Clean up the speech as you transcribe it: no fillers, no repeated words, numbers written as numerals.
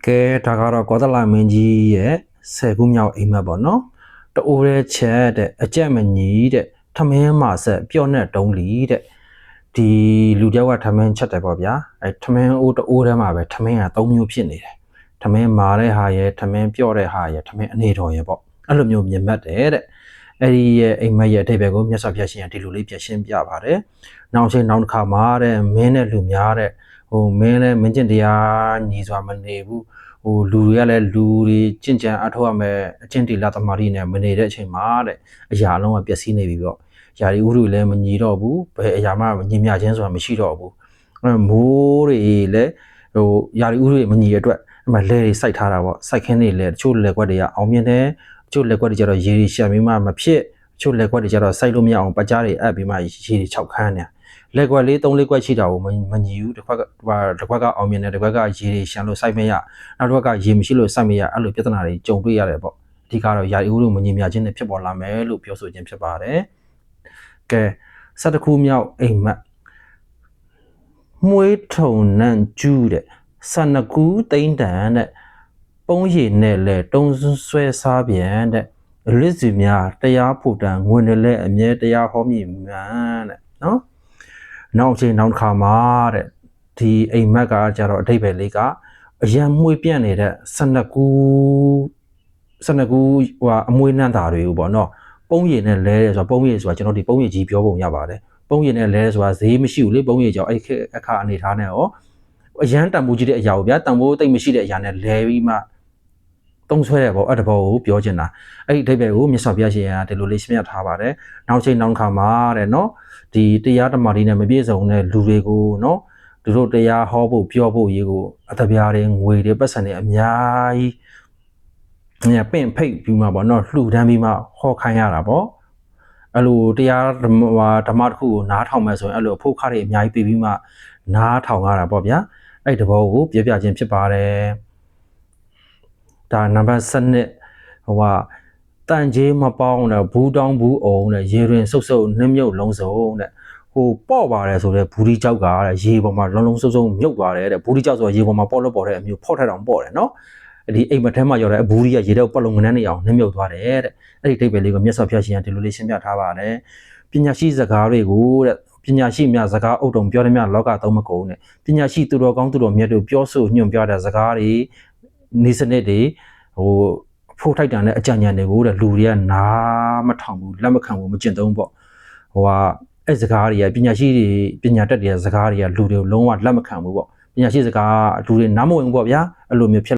ကဲဒါကတော့ကောသလမင်းကြီးရဲ့10ခုမြောက်အိမ်မက်ပေါ့နော်တအိုးတဲ့ချက်တဲ့အကြက်မကြီးတဲ့ထမင်းမာဆက်ပြော့နဲ့တုံးလီတဲ့ဒီလူတယောက်ကထမင်းချက်တယ်ပေါ့ဗျာအဲထမင်းအိုးတအိုးထဲမှာပဲထမင်းက3မျိုးဖြစ်နေတယ်ထမင်းမာတဲ့ဟာရဲ့ထမင်းပြော့တဲ့ဟာရဲ့ထမင်းအနေတော်ရဲ့ပေါ့အဲ့လိုမျိုးမြင်မှတ်တယ်တဲ့အဲ့ဒီရဲ့အိမ်မက်ရဲ့အဓိပ္ပာယ်ကိုမြတ်စွာဘုရားရှင်ကဒီလိုလေးပြရှင်းပြပါတယ်နောက်ချိန်နောက်တစ်ခါမှာတဲ့မင်းနဲ့လူများတဲ့မင်းလည်းမင်းကျင့်တရားညီစွာမနေဘူးလူတွေကလည်းလူတွေကျင့်ကြံအထောက်အမဲ့အကျင့်တီလာသမားတွေနဲ့မနေတဲ့အချိန်မှာတဲ့အရာအလုံးကပျက်စီးနေပြီပေါ့ຢာဒီဥတွေလည်းမညီတော့ဘူးဘယ်အရာမှညီမျှခြင်းဆိုတာမရှိတော့ဘူးမိုးတွေလည်းຢာဒီဥတွေမညီတဲ့အတွက်အမှလဲတွေစိုက်ထားတာပေါ့စိုက်ခင်းတွေလည်းတချို့လက်ကွက်တွေကအောင်မြင်တယ်တချို့လက်ကွက်တွေကျတော့ရေတွေရှံပြီးမှမဖြစ်တချို့လက်ကွက်တွေကျတော့စိုက်လို့မရအောင်ပကြားတွေအပ်ပြီးမှရေတွေခြောက်ခန်းနေလက်ကွက်လေး3-4ကွက်ရှိတာကိုမညီဘူးတစ်ခွက်ကအောင်မြင်တယ်တစ်ခွက်ကရေတွေရှမ်းလို့စိုက်မရနောက်တစ်ခွက်ကရေမရှိလို့စိုက်မရအဲ့လိုပြဿနာတွေကြုံတွေ့ရတယ်ပေါ့အဓိကတော့ယာဥတို့မညီမျှခြင်းတွေဖြစ်ပေါ်လာမယ်လို့ပြောဆိုခြင်းဖြစ်ပါတယ်ကဲ12ခုမြောက်အိမ်မက်မွေးထုံနန့်ကျူးတဲ့12ခုသိန်းတန်တဲ့ပုံးရည်နဲ့လဲတုံးဆွဲစားပြန်တဲ့ရစ်စီများတရားဖို့တန်ငွေနဲ့လဲအမြဲတရားဟောမိမှန်တဲ့နော်နောက်ချိန်နောက်တစ်ခါမှာတဲ့ဒီအိမ်မက်ကကြတော့အဓိပ္ပာယ်လေးကအရန်မွေးပြန့်နေတဲ့12ခုအမွေးနှံ့တာတွေပေါ့နော်ပုံးရည်နဲ့လဲတယ်ဆိုတော့ပုံးရည်ဆိုတာကျွန်တော်ဒီပုံးရည်ကြီးပြောပုံရပါတယ်ပုံးရည်နဲ့လဲဆိုတာဈေးမရှိဘူးလေပုံးရည်ကြောင့်အဲ့အခါအနေထားနဲ့ရောအရန်တန်ဖိုးကြီးတဲ့အရာကိုဗျာတန်ဖိုးသိမ့်မရှိတဲ့အရာနဲ့လဲပြီးမှတုံးဆွဲရပေါ့အဲ့တဘောကိုပြောချင်တာအဲ့ဒီအဓိပ္ပာယ်ကိုမြတ်စွာဘုရားရှင်ကဒီလိုလေးရှင်းပြထားပါတယ်နောက်ချိန်နောက်ခါမှာတဲ့နော်ဒီတရားဓမ္မတွေနဲ့မပြည့်စုံတဲ့လူတွေကိုနော်သူတို့တရားဟောဖို့ပြောဖို့ရေးကိုအတပြားတွေငွေတွေပတ်စံတွေအများကြီးပင့်ဖိတ်ပြီးမှပေါ့နော်လှူဒန်းပြီးမှဟောခိုင်းရတာပေါ့အဲ့လိုတရားဓမ္မတစ်ခုကိုနားထောင်မယ်ဆိုရင်အဲ့လိုအဖို့ခါတွေအများကြီးပြီးမှနားထောင်ရတာပေါ့ဗျာအဲ့တဘောကိုပြပြခြင်းဖြစ်ပါတယ်ဒါနံပါတ်7တန်ကြီးမပေါင်းတဲ့ဘူးတောင်းဘူးအောင်တဲ့ရေတွင်စုပ်စုပ်နှမြုပ်လုံးစုံတဲ့ပေါ့ပါတယ်ဆိုတော့ဘူးဒီကြောက်ကတဲ့ရေပေါ်မှာလုံးလုံးစုပ်စုပ်မြုပ်သွားတယ်တဲ့ဘူးဒီကြောက်ဆိုရေပေါ်မှာပေါ့လို့ပေါ်တဲ့အမျိုးဖောက်ထက်အောင်ပေါ့တယ်နော်ဒီအိမ်မထဲမှာရောက်တဲ့အဘူးဒီကရေတော့ပတ်လုံးငန်းနေအောင်နှမြုပ်သွားတယ်တဲ့အဲ့ဒီအဓိပ္ပာယ်လေးကိုမြတ်စွာဘုရားရှင်ကဒီလိုလေးရှင်းပြထားပါတယ်ပညာရှိစကားတွေကိုတဲ့ပညာရှိများစကားအုပ်တုံပြောတယ်များလောကသုံးမကုန်တဲ့ပညာရှိသူတော်ကောင်းသူတော်မြတ်တို့ပြောဆိုညွှန်ပြတဲ့စကားတွေနေစနစ်တွေဖိုးထိုက်တန်တဲ့အကြံဉာဏ်တွေကိုတဲ့လူတွေကနားမထောင်ဘူးလက်မခံဘူးမကျင့်သုံးပေါ့အဲ့စကားတွေကပညာရှိတွေပညာတတ်တွေစကားတွေကလူတွေကိုလုံးဝလက်မခံဘူးပေါ့ပညာရှိစကားလူတွေနားမဝင်ဘူးပေါ့ဗျာအဲ့လိုမျိုးဖြစ်